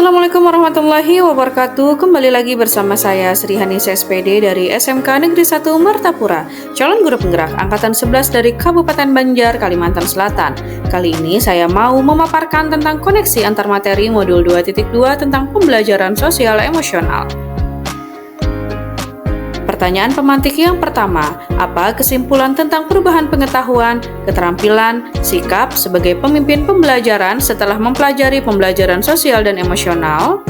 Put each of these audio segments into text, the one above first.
Assalamualaikum warahmatullahi wabarakatuh. Kembali lagi bersama saya Sri Hanisa SPD dari SMK Negeri 1 Martapura, calon guru penggerak angkatan 11 dari Kabupaten Banjar, Kalimantan Selatan. Kali ini saya mau memaparkan tentang koneksi antar materi modul 2.2 tentang pembelajaran sosial emosional. Pertanyaan pemantik yang pertama, apa kesimpulan tentang perubahan pengetahuan, keterampilan, sikap sebagai pemimpin pembelajaran setelah mempelajari pembelajaran sosial dan emosional?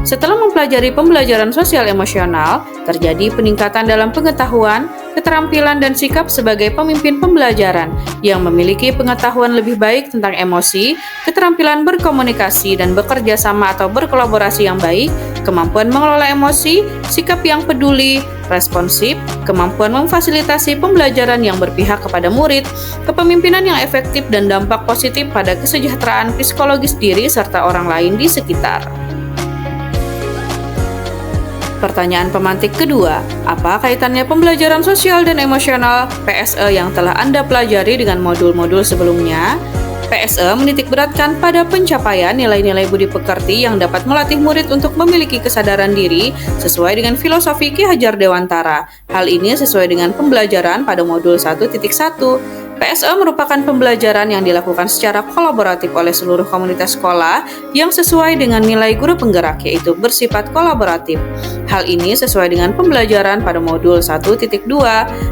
Setelah mempelajari pembelajaran sosial emosional, terjadi peningkatan dalam pengetahuan, keterampilan, dan sikap sebagai pemimpin pembelajaran yang memiliki pengetahuan lebih baik tentang emosi, keterampilan berkomunikasi dan bekerja sama atau berkolaborasi yang baik, kemampuan mengelola emosi, sikap yang peduli, responsif, kemampuan memfasilitasi pembelajaran yang berpihak kepada murid, kepemimpinan yang efektif dan dampak positif pada kesejahteraan psikologis diri serta orang lain di sekitar. Pertanyaan pemantik kedua, apa kaitannya pembelajaran sosial dan emosional PSE yang telah Anda pelajari dengan modul-modul sebelumnya? PSE menitikberatkan pada pencapaian nilai-nilai budi pekerti yang dapat melatih murid untuk memiliki kesadaran diri sesuai dengan filosofi Ki Hajar Dewantara. Hal ini sesuai dengan pembelajaran pada modul 1.1. PSE merupakan pembelajaran yang dilakukan secara kolaboratif oleh seluruh komunitas sekolah yang sesuai dengan nilai guru penggerak, yaitu bersifat kolaboratif. Hal ini sesuai dengan pembelajaran pada modul 1.2.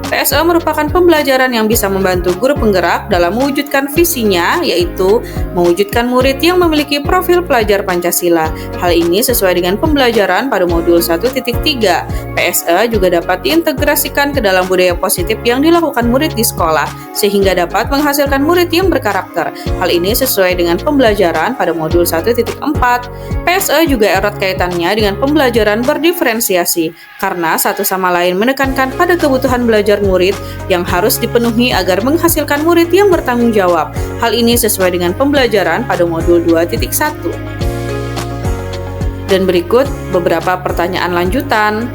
PSE merupakan pembelajaran yang bisa membantu guru penggerak dalam mewujudkan visinya, yaitu mewujudkan murid yang memiliki profil pelajar Pancasila. Hal ini sesuai dengan pembelajaran pada modul 1.3. PSE juga dapat diintegrasikan ke dalam budaya positif yang dilakukan murid di sekolah, sehingga dapat menghasilkan murid yang berkarakter. Hal ini sesuai dengan pembelajaran pada modul 1.4. PSE juga erat kaitannya dengan pembelajaran berdiferensiasi, karena satu sama lain menekankan pada kebutuhan belajar murid yang harus dipenuhi agar menghasilkan murid yang bertanggung jawab. Hal ini sesuai dengan pembelajaran pada modul 2.1. Dan berikut beberapa pertanyaan lanjutan.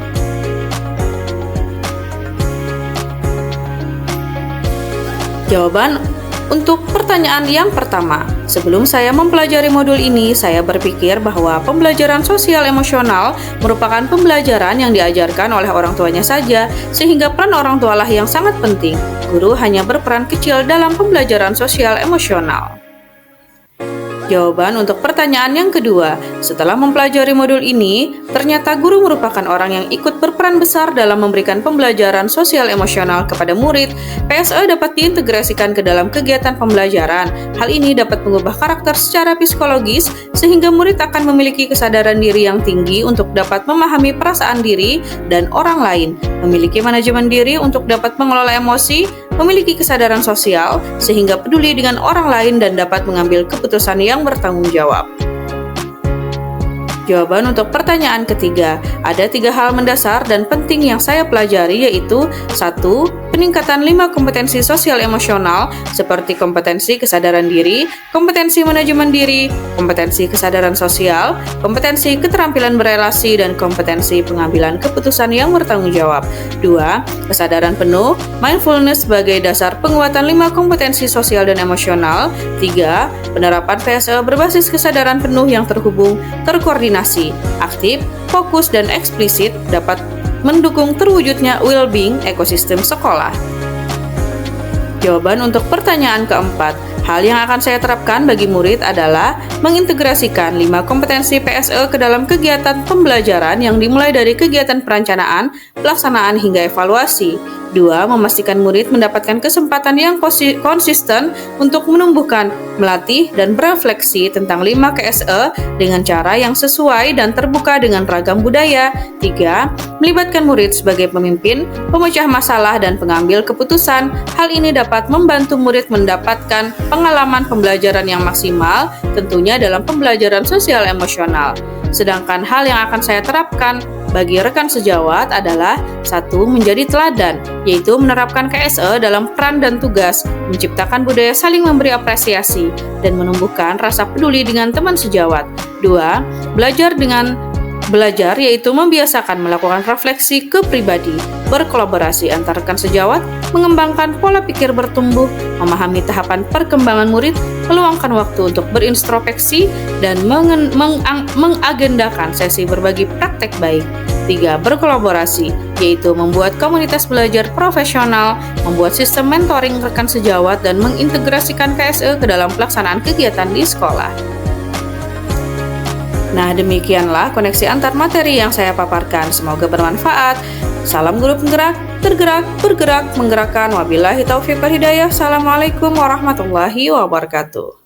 Jawaban untuk pertanyaan yang pertama, sebelum saya mempelajari modul ini, saya berpikir bahwa pembelajaran sosial emosional merupakan pembelajaran yang diajarkan oleh orang tuanya saja, sehingga peran orang tualah yang sangat penting. Guru hanya berperan kecil dalam pembelajaran sosial emosional. Jawaban untuk pertanyaan yang kedua, setelah mempelajari modul ini, ternyata guru merupakan orang yang ikut berperan besar dalam memberikan pembelajaran sosial emosional kepada murid. PSE dapat diintegrasikan ke dalam kegiatan pembelajaran. Hal ini dapat mengubah karakter secara psikologis, sehingga murid akan memiliki kesadaran diri yang tinggi untuk dapat memahami perasaan diri dan orang lain, memiliki manajemen diri untuk dapat mengelola emosi, memiliki kesadaran sosial, sehingga peduli dengan orang lain dan dapat mengambil keputusan yang bertanggung jawab. Jawaban untuk pertanyaan ketiga, ada 3 hal mendasar dan penting yang saya pelajari, yaitu 1. Peningkatan 5 kompetensi sosial emosional seperti kompetensi kesadaran diri, kompetensi manajemen diri, kompetensi kesadaran sosial, kompetensi keterampilan berelasi, dan kompetensi pengambilan keputusan yang bertanggung jawab. 2. Kesadaran penuh, mindfulness sebagai dasar penguatan 5 kompetensi sosial dan emosional. 3. Penerapan PSE berbasis kesadaran penuh yang terhubung, terkoordinasi, aktif, fokus, dan eksplisit dapat mendukung terwujudnya well-being ekosistem sekolah. Jawaban untuk pertanyaan keempat, hal yang akan saya terapkan bagi murid adalah mengintegrasikan 5 kompetensi PSE ke dalam kegiatan pembelajaran yang dimulai dari kegiatan perencanaan, pelaksanaan, hingga evaluasi. 2. Memastikan murid mendapatkan kesempatan yang konsisten untuk menumbuhkan, melatih, dan berefleksi tentang 5 KSE dengan cara yang sesuai dan terbuka dengan ragam budaya. 3. Melibatkan murid sebagai pemimpin, pemecah masalah, dan pengambil keputusan. Hal ini dapat membantu murid mendapatkan pengalaman pembelajaran yang maksimal, tentunya dalam pembelajaran sosial emosional. Sedangkan hal yang akan saya terapkan bagi rekan sejawat adalah 1. Menjadi teladan, yaitu menerapkan KSE dalam peran dan tugas, menciptakan budaya saling memberi apresiasi, dan menumbuhkan rasa peduli dengan teman sejawat. 2. Belajar yaitu membiasakan melakukan refleksi ke pribadi, berkolaborasi antar rekan sejawat, mengembangkan pola pikir bertumbuh, memahami tahapan perkembangan murid, meluangkan waktu untuk berintrospeksi, dan mengagendakan sesi berbagi praktek baik. 3. Berkolaborasi, yaitu membuat komunitas belajar profesional, membuat sistem mentoring rekan sejawat, dan mengintegrasikan PSE ke dalam pelaksanaan kegiatan di sekolah. Nah, demikianlah koneksi antar materi yang saya paparkan. Semoga bermanfaat. Salam guru penggerak, tergerak, bergerak, menggerakkan. Wabillahi taufiq wal hidayah. Assalamualaikum warahmatullahi wabarakatuh.